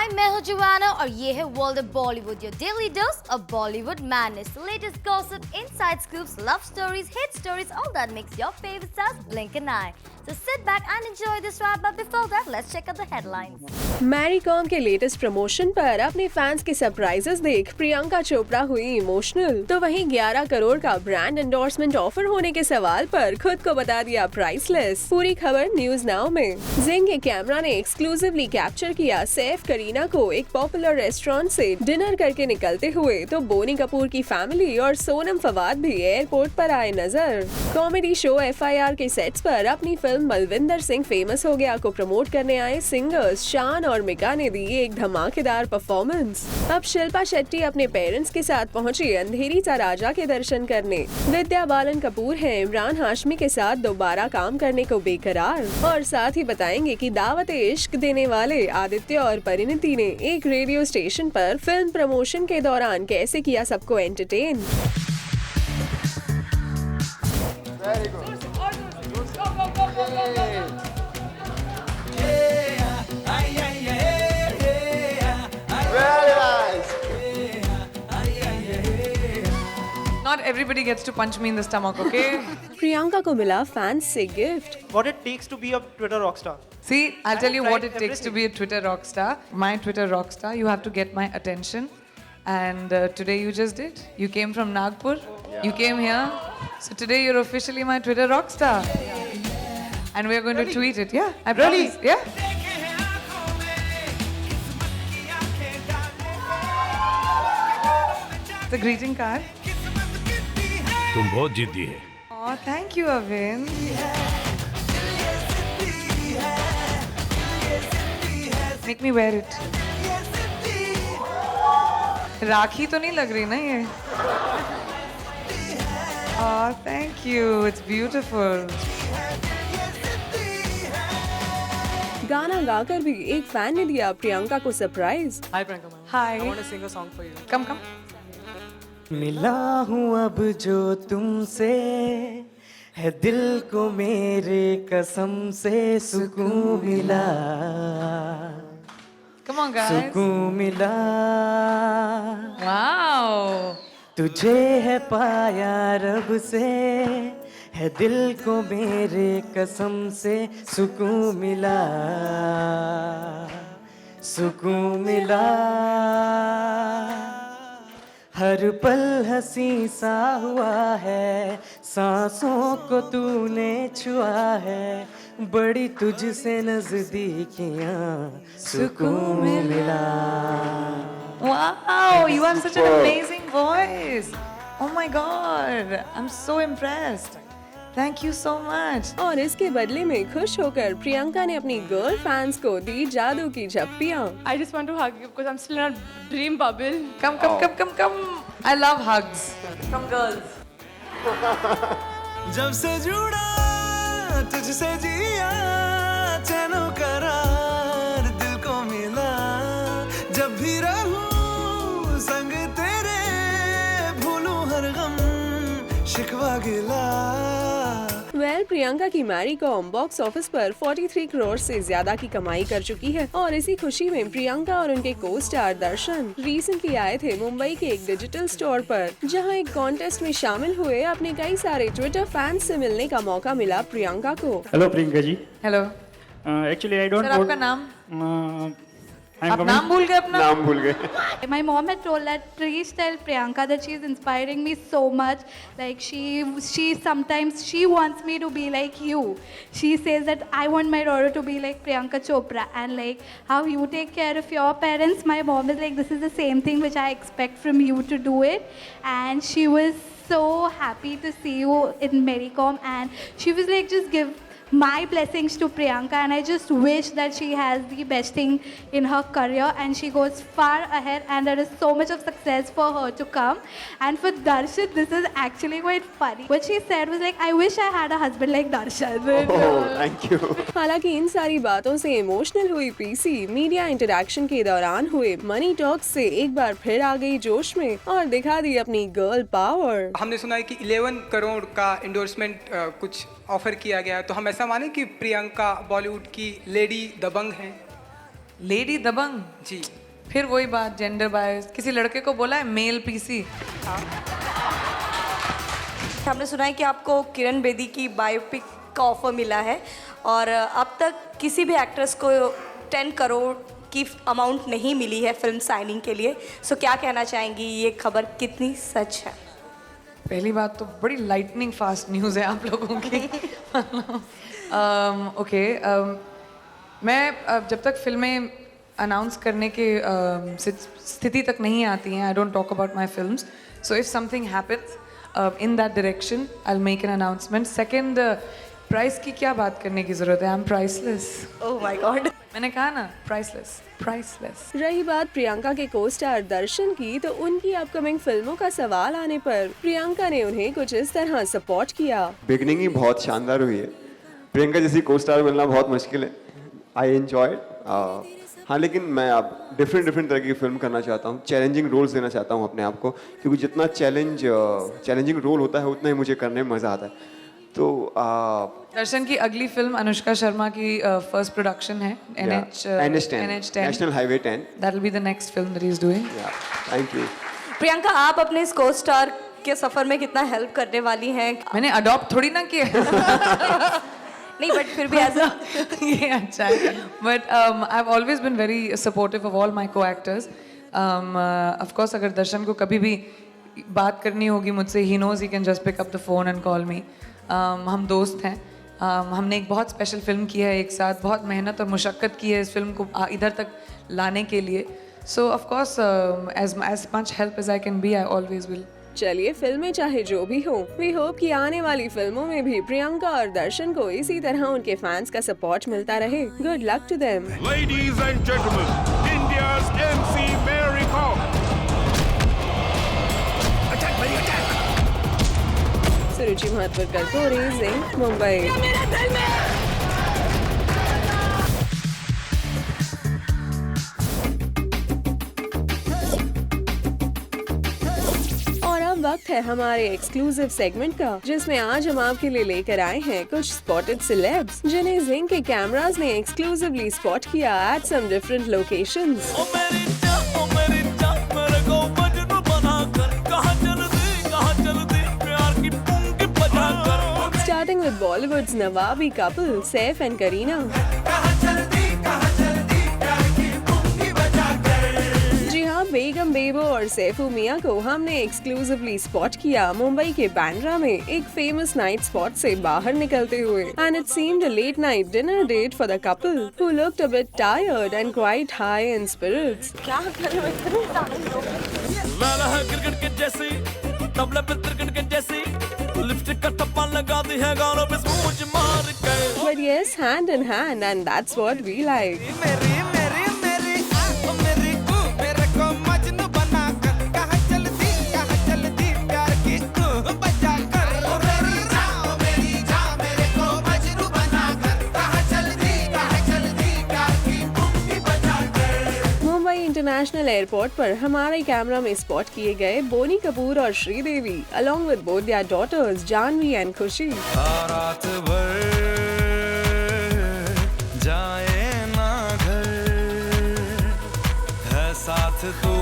हाय, मैं हूँ जुवाना और ये है world of Bollywood, your daily dose of Bollywood madness. The latest gossip, inside scoops, love stories, hit stories, all that makes your favorite stars blink an eye. So sit back and enjoy this wrap. But before that, let's check out the headlines. Mary Kom के latest promotion पर अपने fans के surprises देख प्रियंका चोपड़ा हुई emotional. तो वहीं 11 करोड़ का brand endorsement offer होने के सवाल पर खुद को बता दिया प्राइसलेस. पूरी खबर न्यूज नाउ में. जिंग के कैमरा ने एक्सक्लूसिवली कैप्चर किया सैफ करीना को एक पॉपुलर रेस्टोरेंट से डिनर करके निकलते हुए. तो बोनी कपूर की फैमिली और सोनम फवाद भी एयरपोर्ट पर आए नजर. कॉमेडी शो FIR के सेट्स पर अपनी फिल्म मलविंदर सिंह फेमस हो गया को प्रमोट करने आए सिंगर्स शान और मिका ने दी एक धमाकेदार परफॉर्मेंस. अब शिल्पा शेट्टी अपने पेरेंट्स के साथ पहुंची अंधेरी सा राजा के दर्शन करने. विद्या बालन कपूर है इमरान हाशमी के साथ दोबारा काम करने को बेकरार. और साथ ही बताएंगे कि दावत इश्क देने वाले आदित्य और परिणीति ने एक रेडियो स्टेशन पर फिल्म प्रमोशन के दौरान कैसे किया सबको entertain. Not everybody gets to punch me in the stomach, okay? Priyanka को मिला फैंस से gift. What it takes to be a Twitter rockstar. See, I'll tell you I've what tried it takes to be a Twitter rock star. My Twitter rock star, you have to get my attention. And today you just did. You came from Nagpur. You came here. So today you're officially my Twitter rock star. And we're going to tweet it. Yeah, I promise. Yeah. The greeting card. तुम बहुत जिद्दी है. Oh, thank you, Avin. Make me wear it. राखी तो नहीं लग रही ना ये? Oh, thank you. It's beautiful. गाना गाकर भी एक फैन ने दिया प्रियंका को surprise. Hi Priyanka ma'am. Hi. I want to sing a song for you. Come, come. मिला हूँ अब जो तुमसे है दिल को मेरे कसम से सुकून मिला. Come on, guys. सुकून मिला. Wow. तुझे है पाया रब से है दिल को मेरे कसम से सुकून मिला. सुकून मिला. हर पल हंसी सा हुआ है सांसों को तूने छुआ है बड़ी तुझसे नजदीकियां सुकून मिला. Wow, you have such an amazing voice. Oh my God, I'm so impressed. Thank you so much. और इसके बदले में खुश होकर प्रियंका ने अपनी गर्ल फैंस को दी जादू की झप्पियां. I just want to hug you because I'm still in a dream bubble. Come, come, come, come, come. I love hugs from girls. जब से जुड़ा तुझसे जिया चैनो करार दिल को मिला. जब भी रहूं संग तेरे भूलूं हर गम शिकवा गिला. प्रियंका की मैरी कॉम बॉक्स ऑफिस पर 43 करोड़ से ज्यादा की कमाई कर चुकी है. और इसी खुशी में प्रियंका और उनके को स्टार दर्शन रिसेंटली आए थे मुंबई के एक डिजिटल स्टोर पर, जहां एक कॉन्टेस्ट में शामिल हुए. अपने कई सारे ट्विटर फैंस से मिलने का मौका मिला प्रियंका को. Hello Priyanka ji. Hello. Actually I don't Sir, आपका नाम? आप नाम भूल गए अपना? नाम भूल गए. My mom had told that please tell Priyanka that she is inspiring me so much. Like she sometimes she wants me to be like you. She says that I want my daughter to be like Priyanka Chopra, and like how you take care of your parents. My mom is like, this is the same thing which I expect from you to do it. And she was so happy to see you in Medicom, and she was like, just give my blessings to Priyanka, and I just wish that she has the best thing in her career and she goes far ahead, and there is so much of success for her to come. And for Darshan, this is actually quite funny. What she said was like, I wish I had a husband like Darshan. Thank you. हालांकि इन सारी बातों से emotional हुई PC media interaction के दौरान हुए money talk से एक बार फिर आ गई जोश में और दिखा दी अपनी गर्ल पावर. हमने सुना है कि 11 करोड़ का इंडोर्समेंट कुछ ऑफर किया गया है, तो हम ऐसा माने कि प्रियंका बॉलीवुड की लेडी दबंग हैं. लेडी दबंग जी फिर वही बात, जेंडर बायस। किसी लड़के को बोला है मेल पीसी? हमने सुना है कि आपको किरण बेदी की बायोपिक का ऑफर मिला है और अब तक किसी भी एक्ट्रेस को 10 करोड़ की अमाउंट नहीं मिली है फिल्म साइनिंग के लिए। सो क्या कहना चाहेंगी, ये खबर कितनी सच है? पहली बात तो बड़ी लाइटनिंग फास्ट न्यूज़ है आप लोगों की। ओके, मैं जब तक फिल्में अनाउंस करने के स्थिति तक नहीं आती हैं, I don't talk about my films. So if something happens in that direction, I'll make an announcement. Second, price की क्या बात करने की जरूरत है? I'm priceless. Oh my God. मैंने कहा ना, priceless, priceless. रही बात प्रियंका के को स्टार दर्शन की, तो उनकी अपकमिंग फिल्मों का सवाल आने पर प्रियंका ने उन्हें कुछ इस तरह सपोर्ट किया। बिगनिंग ही बहुत शानदार हुई है। प्रियंका जैसी को स्टार मिलना बहुत मुश्किल है। I enjoy. हाँ, लेकिन मैं अब डिफरेंट तरह की फिल्म करना चाहता हूँ, चैलेंजिंग रोल्स देना चाहता हूँ अपने आप को, क्योंकि जितना चैलेंजिंग रोल होता है उतना ही मुझे करने में मज़ा आता है। तो दर्शन की अगली फिल्म अनुष्का शर्मा की फर्स्ट प्रोडक्शन है, NH10, national highway 10। That will be the next film that he's doing. Thank you. Priyanka, आप अपने इस को स्टार के सफर में कितना हेल्प करने वाली हैं? मैंने अडॉप्ट थोड़ी ना किया। नहीं, बट फिर भी ऐसा ये अच्छा है। But I have always been very supportive of all my को एक्टर्स। ऑफकोर्स अगर दर्शन को कभी भी बात करनी होगी मुझसे, he knows he can just pick up the phone and call me. हम दोस्त हैं। हमने एक बहुत स्पेशल फिल्म की है एक साथ, बहुत मेहनत और मुशक्क़त की है इस फिल्म को इधर तक लाने के लिए। So of course as much help as I can be, I always will. चलिए, फिल्में चाहे जो भी हो, वी होप कि आने वाली फिल्मों में भी प्रियंका और दर्शन को इसी तरह उनके फैंस का सपोर्ट मिलता रहे। Good luck to them. Ladies and gentlemen, India's MC Mary Kom. Attack, buddy, attack. सुरुचि महत्वकर को रेजिंग मुंबई। वक्त है हमारे एक्सक्लूसिव सेगमेंट का, जिसमें आज हम आपके लिए लेकर आए हैं कुछ स्पॉटेड सेलेब्स जिन्हें जिंग के कैमरास ने एक्सक्लूसिवली स्पॉट किया at some different locations. Starting with Bollywood's नवाबी कपल सैफ एंड करीना। बेगम बेबो और सैफू मियां को हमने एक्सक्लूसिवली स्पॉट किया मुंबई के बांद्रा में एक फेमस नाइट स्पॉट से बाहर निकलते हुए, and it seemed a late night dinner date for the couple who looked a bit tired and quite high in spirits. क्या कर रहे हो लाला है क्रिकेट के जैसी, तबले पे क्रिकेट के जैसी, लिपस्टिक का टप्पा लगा दी है गालों पे स्मूच मार के। But yes, hand in hand, and that's what we like. मेरी मेरी मेरी मेरी मेरे को मजनू बना कर, कहाँ चलती प्यार की बजा कर। मेरी जा मेरे को मजनू बना कर, कहाँ चलती प्यार की बजा कर। मुंबई इंटरनेशनल एयरपोर्ट पर हमारे कैमरा में स्पॉट किए गए बोनी कपूर और Sridevi along with both their daughters Janhvi and Khushi. रात भर जाए ना घर, है साथ तो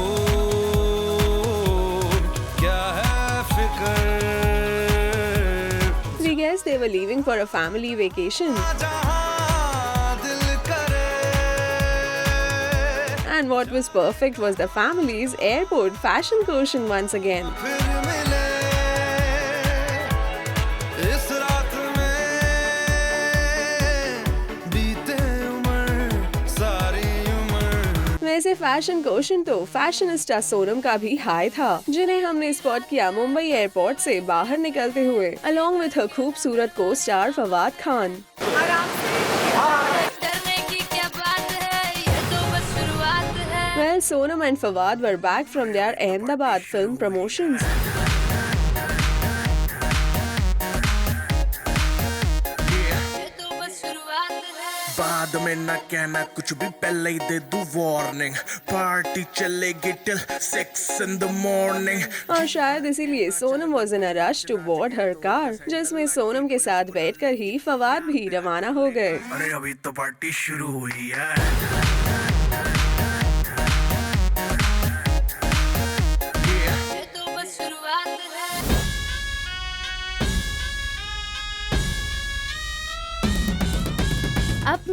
क्या है फिक्र। We guess they were leaving for a family vacation. And what was perfect was the family's airport fashion quotient once again. इस रात में बीते उम्र सारी उम्र। वैसे फैशन क्वोशंट तो फैशनिस्टा सोनम का भी हाई था, जिन्हें हमने स्पॉट किया मुंबई एयरपोर्ट से बाहर निकलते हुए along with her खूबसूरत को star Fawad Khan. Well, Sonam and Fawad were back from their Ahmedabad film promotions. बाद में न कहना कुछ भी, पहले ही दे दूं वार्निंग, पार्टी चलेगी till 6 in the morning। और शायद इसीलिए Sonam was in a rush to board her car, जिसमें सोनम के साथ बैठकर ही फवाद भी रवाना हो गए। अरे अभी तो पार्टी शुरू हुई है।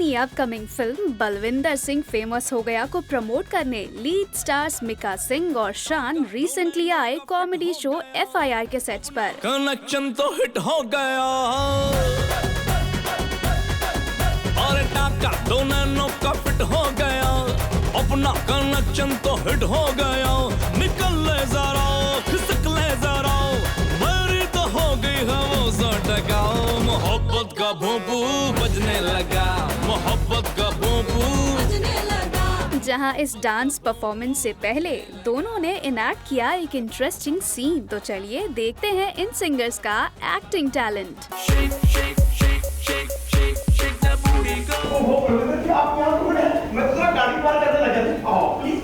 अपनी upcoming film Balwinder Singh famous हो गया को प्रमोट करने लीड स्टार्स मिका सिंह और शान रिसेंटली आए कॉमेडी शो FIR के सेट्स पर। कनेक्शन तो हिट हो गया और टाका दोनों का फिट हो गया, अपना कनेक्शन तो हिट हो गया, निकल ले जरा खिसक ले जरा, मेरी तो हो गई है वो 100 टका, मोहब्बत का भूपू बजने लगा, मोहब्बत का भूपू बजने लगा। जहां इस डांस परफॉर्मेंस से पहले दोनों ने इनैक्ट किया एक इंटरेस्टिंग सीन, तो चलिए देखते हैं इन सिंगर्स का एक्टिंग टैलेंट। मैं तो गाड़ी पार करने लगा था। प्लीज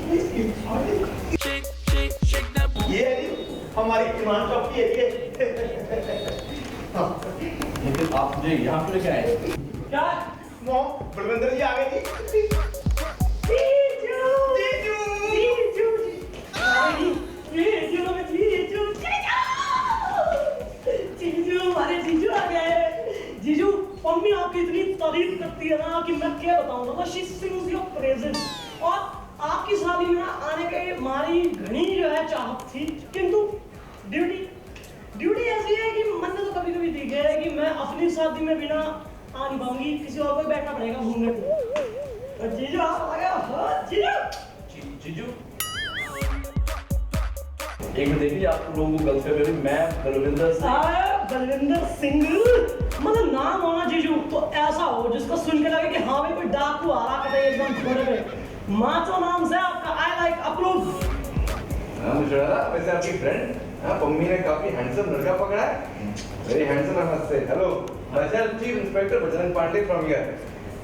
ये हमारी इमरान चौक की है लेकिन आप मुझे यहाँ पे लेके आए क्या? बलविंदर जी आ गए थे। जीजू आ गए। जीजू मम्मी आपकी इतनी तारीफ करती है ना कि मैं क्या बताऊं ना, शी सिंग्स योर प्रेजेंस। और आपकी शादी में आने के हमारी घनी जो है चाहत थी, किंतु ड्यूटी ऐसी है कि मन ने तो कभी कभी देखा है कि मैं अपनी शादी में बिना आ नहीं पाऊंगी, किसी और को बैठना पड़ेगा घूमने को। जीजू आ गया। जीजू एक मिनट देखिए, आप लोगों को गलत कर, मैं बलविंदर सिंह मतलब नाम होना जीजू तो ऐसा हो जिसको सुन के लगे कि हाँ भाई कोई डाकू आ रहा है एकदम थोड़े में। माचो नाम से आपका आई लाइक अप्रूव। हाँ मुझे लगा वैसे आपकी फ्रेंड पम्मी ने काफी हैंडसम लड़का पकड़ा है, वेरी हैंडसम है मस्त से। Hello myself chief inspector Bajrang Pandey from here.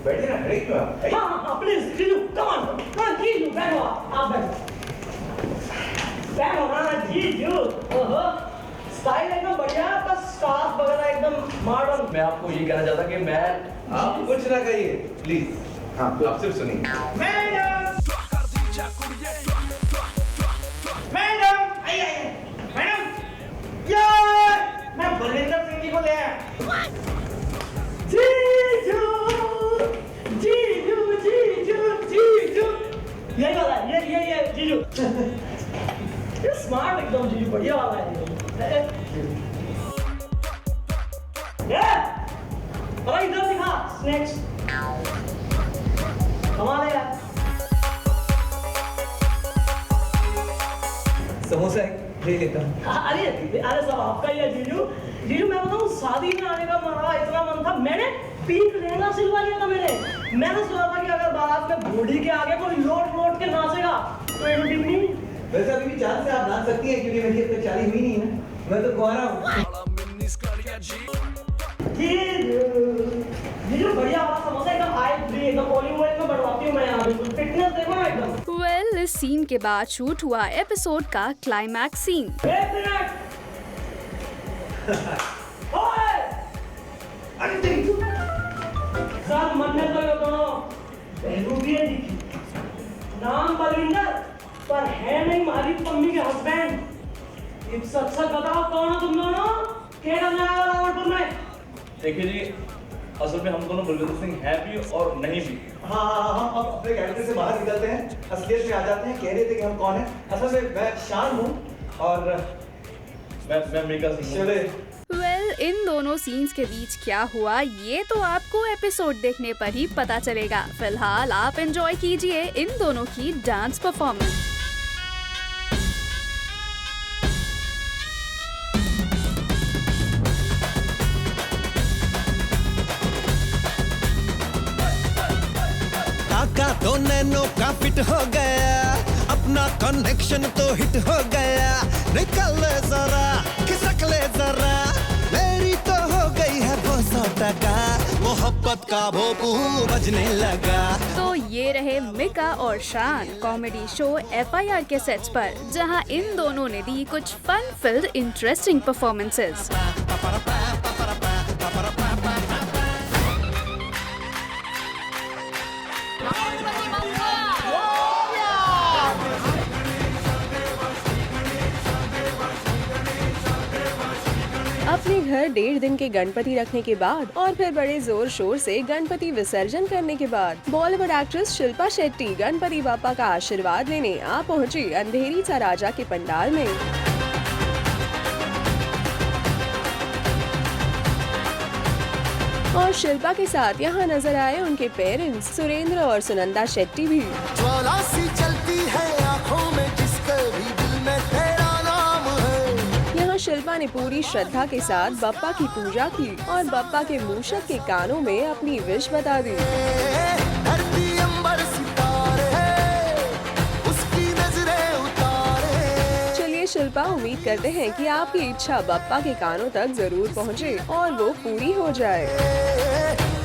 बैठिए ना, खड़े क्यों आप? हाँ प्लीज जीजू कम ऑन जीजू बैठो, आप बैठो ना जीजू। ओहो स्टाइल एकदम बढ़िया, आपका स्कार्फ वगैरह एकदम मॉडर्न। मैं आपको ये कहना चाहता कि मैं आप कुछ ना कहिए प्लीज। हाँ आप सिर्फ सुनिए। मैडम यार मैं बलविंदर सिंह जी को ले आया। जीजू जीजू जीजू जीजू यही वाला है, ये जीजू ये स्मार्ट एकदम जीजू, बढ़िया वाला है ये। अरे इधर दिखा स्नैक्स कमाल है यार। समोसा ले लेता हूँ। अरे सब आपका ही है जीजू। जीजू मैं बताऊँ, शादी में आने का हमारा इतना मन था, मैंने पिंक लहंगा सिलवा लिया था। मैंने सोचा था कि अगर बारात में बॉडी के आगे कोई लोट के नाचेगा तो ये ठीक नहीं। वैसे अभी भी चांद से आप नाच सकती हैं क्योंकि मेरी अब तक शादी हुई नहीं है ना, मैं तो कुंवारा हूँ। जीजू बढ़िया वाला समोसा एकदम हाई एकदम ऑलिव ऑयल में बनवाती हूँ मैं यहाँ, बिल्कुल फिटनेस देखो ना एकदम। वेल इस सीन के बाद शूट हुआ एपिसोड का क्लाइमैक्स सीन। सर मन में तो ये दोनों बहबूबियाँ दिखी, नाम बलविंदर पर है नहीं हमारी पम्मी के हस्बैंड। एक सच बताओ कौन हो तुम दोनों, क्या करने आए हो रावणपुर में? देखिए जी, असल में हम दोनों बलविंदर सिंह हैं भी और नहीं भी। हाँ हम अब अपने कैरेक्टर से बाहर निकलते हैं, असलियत में आ जाते हैं। कह रहे थे कि हम कौन हैं। असल में मैं शान हूँ और मैं मिका सिंह। वेल इन दोनों सीन्स के बीच क्या हुआ ये तो आपको एपिसोड देखने पर ही पता चलेगा। फिलहाल आप एंजॉय कीजिए इन दोनों की डांस परफॉर्मेंस। काका तो नैनो का फिट हो गया, अपना कनेक्शन तो हिट हो गया, निकल ले जरा खिसक ले जरा, मेरी तो हो गई है वो 100 टका, मोहब्बत का भोपू बजने लगा। तो ये रहे मिका और शान कॉमेडी शो FIR के सेट्स पर, जहां इन दोनों ने दी कुछ फन फिल्ड इंटरेस्टिंग परफॉर्मेंसेस। अपने घर 1.5 दिन के गणपति रखने के बाद और फिर बड़े जोर शोर से गणपति विसर्जन करने के बाद बॉलीवुड एक्ट्रेस शिल्पा शेट्टी गणपति बाप्पा का आशीर्वाद लेने आ पहुंची अंधेरी सा राजा के पंडाल में। और शिल्पा के साथ यहाँ नजर आए उनके पेरेंट्स सुरेंद्र और सुनंदा शेट्टी भी। ज्वाला सी चलती है आँखों में जिसके भी दिल में तेरा नाम है। यहाँ शिल्पा ने पूरी श्रद्धा के साथ बप्पा की पूजा की और बप्पा के मूषक के कानों में अपनी विश बता दी। धरती अंबर सितारे उसकी नजरें उतारे। चलिए शिल्पा, उम्मीद करते हैं कि आपकी इच्छा बप्पा के कानों तक जरूर पहुँचे और वो पूरी हो जाए।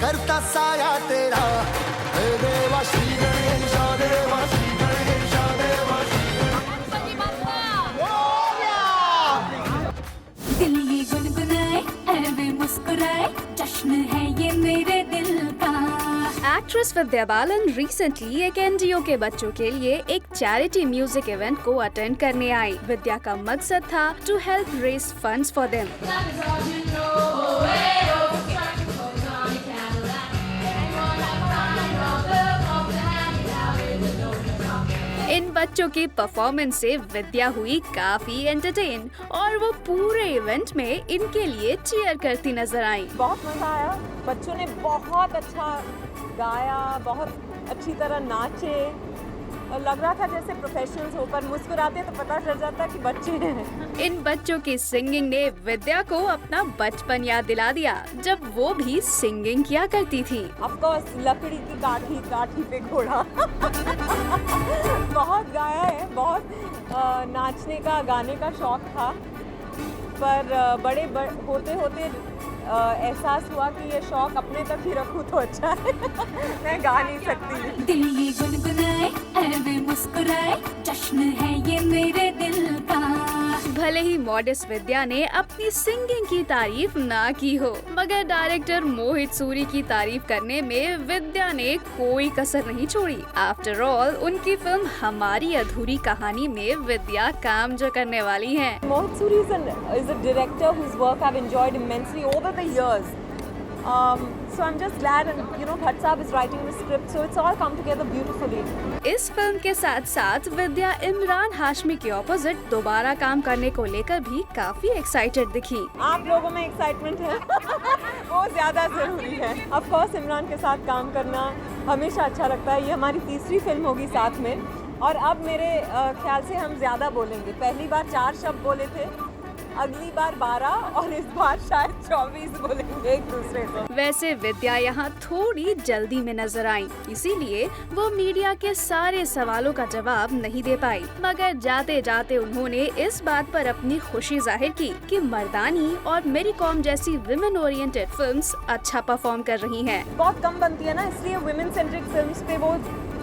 करता साया तेरा हे देवा श्री गणेश देवा श्री गणेश देवा दिल ये गुनगुनाए ऐवे मुस्कुराए जश्न है ये मेरे दिल का। एक्ट्रेस विद्या बालन रिसेंटली एक एनजीओ के बच्चों के लिए एक चैरिटी म्यूजिक इवेंट को अटेंड करने आई। विद्या का मकसद था to help raise funds for them. इन बच्चों की परफॉर्मेंस से विद्या हुई काफी एंटरटेन और वो पूरे इवेंट में इनके लिए चीयर करती नजर आई। बहुत मजा आया, बच्चों ने बहुत अच्छा गाया, बहुत अच्छी तरह नाचे, लग रहा था जैसे प्रोफेशनल्स हो, पर मुस्कुराते तो पता चल जाता कि बच्चे हैं। इन बच्चों की सिंगिंग ने विद्या को अपना बचपन याद दिला दिया, जब वो भी सिंगिंग किया करती थी। ऑफ कोर्स लकड़ी की काठी पे घोड़ा बहुत गाया है, बहुत नाचने का गाने का शौक था, पर बड़े होते होते एहसास हुआ कि ये शौक अपने तक ही रखूं तो अच्छा है। मैं गा नहीं सकती। दिल ये गुनगुनाए ऐवे मुस्कुराए जश्न है ये मेरे दिल का। भले ही मॉडेस्ट विद्या ने अपनी सिंगिंग की तारीफ ना की हो, मगर डायरेक्टर मोहित सूरी की तारीफ करने में विद्या ने कोई कसर नहीं छोड़ी। आफ्टर ऑल उनकी फिल्म हमारी अधूरी कहानी में विद्या काम जो करने वाली हैं। मोहित Suri is a director whose work I've enjoyed immensely over the years. So I'm just glad, and you know, Bhatt Saab is writing the script, so it's all come together beautifully. इस फिल्म के साथ साथ विद्या इमरान हाशमी के opposite दोबारा काम करने को लेकर भी काफी एक्साइटेड दिखी। आप लोगों में एक्साइटमेंट है वो ज्यादा जरूरी है। ऑफ कोर्स इमरान के साथ काम करना हमेशा अच्छा लगता है। ये हमारी तीसरी फिल्म होगी साथ में, और अब मेरे ख्याल से हम ज्यादा बोलेंगे। पहली बार 4 शब्द बोले थे, अगली बार 12 और इस बार शायद 24 बोलेंगे एक दूसरे को। वैसे विद्या यहाँ थोड़ी जल्दी में नजर आई, इसीलिए वो मीडिया के सारे सवालों का जवाब नहीं दे पाई, मगर जाते जाते उन्होंने इस बात पर अपनी खुशी जाहिर की कि मर्दानी और मेरी कॉम जैसी विमेन ओरिएंटेड फिल्म्स अच्छा परफॉर्म कर रही हैं। बहुत कम बनती है ना, इसलिए वुमेन सेंट्रिक फिल्म्स पे वो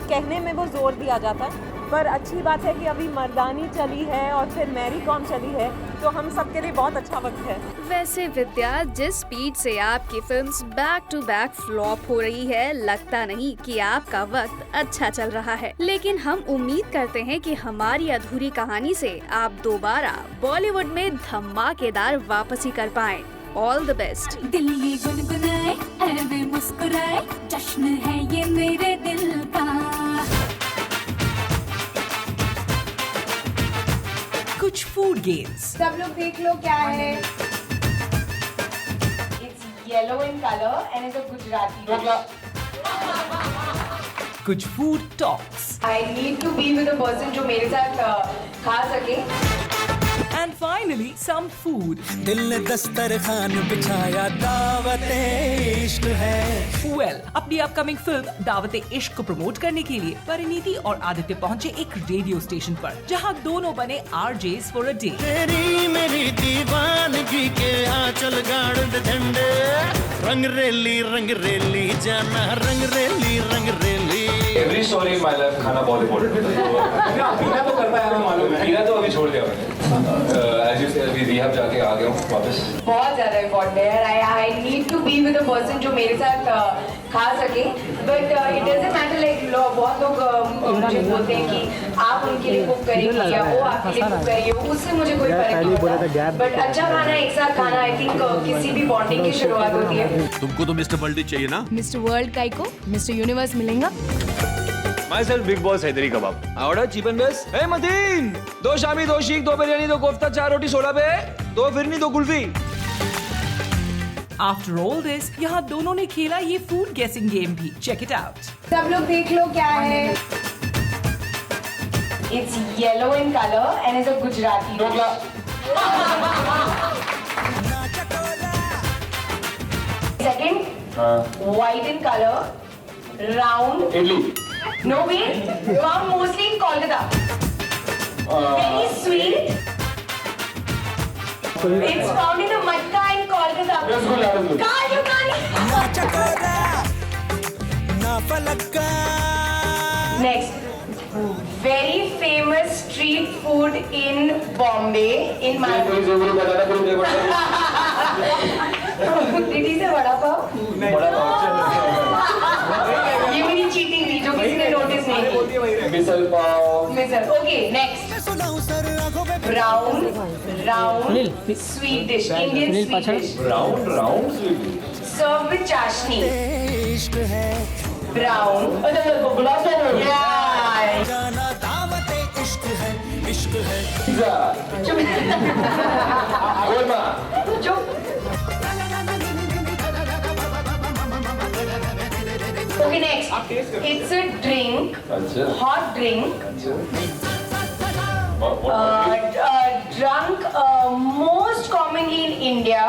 कहने में वो जोर दिया जाता है, पर अच्छी बात है कि अभी मर्दानी चली है और फिर मैरी कॉम चली है, तो हम सबके लिए बहुत अच्छा वक्त है। वैसे विद्या, जिस स्पीड से आपकी films back to back flop हो रही है, लगता नहीं कि आपका वक्त अच्छा चल रहा है। लेकिन हम उम्मीद करते हैं कि हमारी अधूरी कहानी से आप दोबारा बॉलीवुड में धमाकेदार वापसी कर पाएं। All the best. दिल ये गुनगुनाए ऐवे मुस्कुराए जश्न है ये मेरे दिल का। कुछ फूड गेम्स। सब लोग देख लो क्या है। It's yellow in color and it's a Gujarati. कुछ food talks. I need to be with a person जो मेरे साथ खा सके। And finally, some food. दिल ने दस्तरखान बिछाया दावते इश्क है। Well, अपनी अपकमिंग फिल्म दावते इश्क को प्रमोट करने के लिए परिणीति और आदित्य पहुंचे एक रेडियो स्टेशन पर, जहां दोनों बने RJs for a day। तेरी मेरी दीवानगी के आंचल गाड़ दे झंडे, रंग रेली जाना रंग रेली। Every story in my life खाना बहुत important है। पीना तो करता है, मालूम है। पीना तो अभी छोड़ दिया मैंने। As you said, अभी रिहैब जाके आ गया हूँ वापस। बहुत ज़्यादा इम्पोर्टेंट है। I need to be with a person जो मेरे साथ खा सके, but it doesn't matter like बहुत लोग मुझे बोलते हैं कि आप उनके लिए कुक करेंगे या वो आपके लिए कुक करेंगे, उससे मुझे कोई फर्क नहीं पड़ता। बट अच्छा खाना, एक साथ खाना, आई थिंक किसी भी बॉन्डिंग की शुरुआत होती है। तुमको तो मिस्टर वर्ल्ड चाहिए ना? मिस्टर वर्ल्ड काई को मिस्टर यूनिवर्स मिलेगा। Myself big boss Haidari Kabab. Order cheap and best. Hey Mateen, 2 shami, 2 seekh, 2 biryani, 2 kofta, 4 रोटी सोडा पे, 2 phirni, 2 kulfi. After all this, यहाँ दोनों ने खेला ये फूड गेसिंग गेम भी। Check it out. सब लोग देख लो क्या है। It's yellow in colour and is a Gujarati. Second, white in color, round. Idli. No wait, found mostly in Kolkata. Very sweet. It's found in the matka in Kolkata. Kaju Next, very famous street food in Bombay, in Delhi से वड़ा पाव। ये मेरी cheating थी जो किसी ने notice नहीं की। Misal pav. Misal. Okay, next. Brown sweet dish, Indian sweet dish. Round sweet. Serve with chashni. Brown. Gulab jamun. Okay, next. It's a drink, hot drink. Drunk most commonly in India.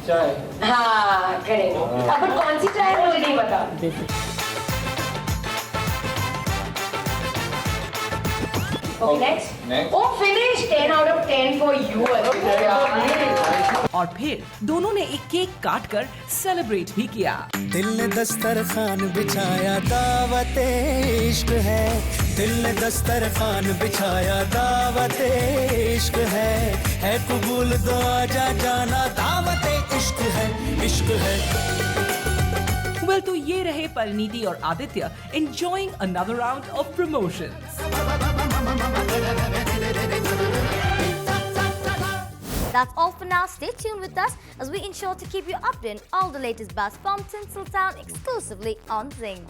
चाय। हाँ, करेक्ट। अब कौन सी चाय है मुझे नहीं पता। Okay, next. Oh, finish. 10 out of 10 for you. और फिर दोनों ने एक केक काट कर सेलिब्रेट भी किया। दिल ने दस्तरखान बिछाया, दावत इश्क है। दिल ने दस्तरखान बिछाया, दावत इश्क है कबूल दो आजा जाना, दावत इश्क है, इश्क है। वेल, तो ये रहे परिणीति और Aditya enjoying another round of promotions. That's all for now. Stay tuned with us as we ensure to keep you updated on all the latest buzz from Tinseltown exclusively on Zing.